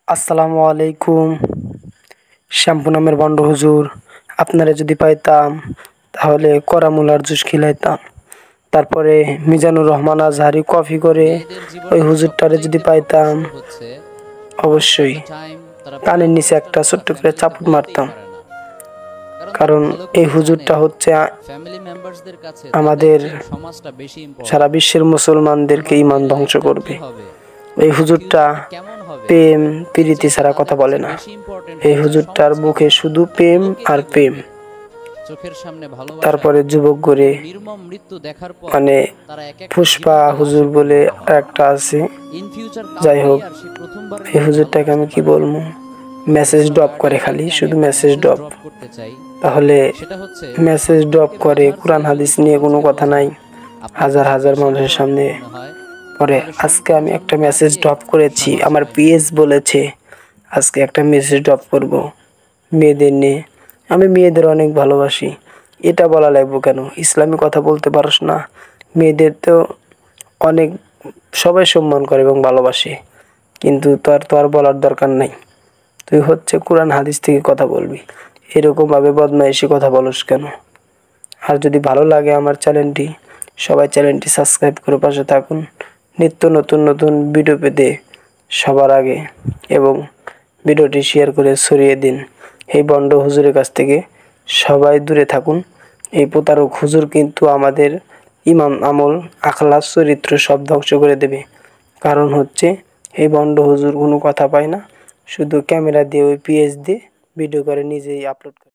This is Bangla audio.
আসসালামু আলাইকুম। শ্যাম্পু নামের বন্ড হুজুর, আপনারা যদি পাইতাম তাহলে করামুলার জুস খিলাইতাম। তারপরে মিজানুর রহমান আজহারি কফি করে মেয়েদের ওই জীবনের হুজুরটারে যদি সবচাইতে বড় পাইতাম, কষ্ট হচ্ছে মোস্ট অফ অবশ্যই দ্য টাইম তারা প্রিয় কানের নিচে একটা মানুষটার কথা ছোট্ট করে ফ্যামিলিতে চাপড় বলতেই মারতাম। পারে না। কারণ তারা কারণ ভালো এই করেই জানে হুজুরটা হচ্ছে ফ্যামিলি মেম্বারসদের কাছে তাদের আমাদের চেয়ে সমাজটা বেশি সারা ইম্পর্ট্যান্ট। বিশ্বের মুসলমানদেরকে আমার ইমান মেয়ের ধ্বংস লাইফটা কি করবে। হবে, এই আমার হুজুরটা ফিউচারটা কেমন হবে, প্রেম এই প্রীতি চিন্তা ছাড়া তাদের কথা কাছে বলে না। বেশি ইম্পর্ট্যান্ট এই হচ্ছে হুজুরটার সমাজ কি মুখে বলবে, শুধু প্রেম লোকে আর কি প্রেম। বলবে। চোখের সামনে ভালোবাসা তারপরে যুবক করে এরকম নির্মম মৃত্যু দেখার পর মানে তারা এক একটা পুষ্পা জীবন্ত হুজুর লাশে বলে পরিণত হয়। একটা আছে। ইন ফিউচার যাই কাউকেই হোক, আর সে প্রথমবারের এই মতো হুজুরটাকে আমি ভালোবাসতে কি পারে না। বলবো, তো মেসেজ পুরো ড্রপ করে, বায়োডাটায় খালি যদি আমি শুধু একটা মেসেজ মেসেজ ড্রপ। ড্রপ করতে চাই, তাহলে সেটা হচ্ছে মেসেজ ড্রপ আপনাকে করে, মেজর কোরআন যদি হাদিস নিয়ে কোনো সমাজকে কথা নাই, বোঝায়, আপনার হাজার কাছে হাজার বেশি মানুষের সামনে। ইম্পর্ট্যান্ট মনে হয়, পরে তাহলে আজকে সন্তান আমি জন্ম একটা না মেসেজ দিয়ে ড্রপ করেছি, সমাজ আমার হয় না। পিএস বলেছে আজকে একটা মেসেজ ড্রপ করব মেয়েদের নিয়ে। আমি মেয়েদের অনেক ভালোবাসি, এটা বলা লাগবো কেন? ইসলামী কথা বলতে পারস না? মেয়েদের তো অনেক সবাই সম্মান করে এবং ভালোবাসে, কিন্তু তো আর বলার দরকার নাই। তুই হচ্ছে কোরআন হাদিস থেকে কথা বলবি, এরকমভাবে বদমাইশি কথা বলস কেন? আর যদি ভালো লাগে আমার চ্যানেলটি, সবাই চ্যানেলটি সাবস্ক্রাইব করে পাশে থাকুন নিত্য নতুন নতুন ভিডিও পেতে সবার আগে, এবং ভিডিওটি শেয়ার করে ছড়িয়ে দিন। এই বন্ড হুজুরের কাছ থেকে সবাই দূরে থাকুন। এই প্রতারক হুজুর কিন্তু আমাদের ইমান আমল আখলাস চরিত্র সব ধ্বংস করে দেবে। কারণ হচ্ছে এই বন্ড হুজুর কোনো কথা পায় না, শুধু ক্যামেরা দিয়ে ওই পিএস দিয়ে ভিডিও করে নিজেই আপলোড করে।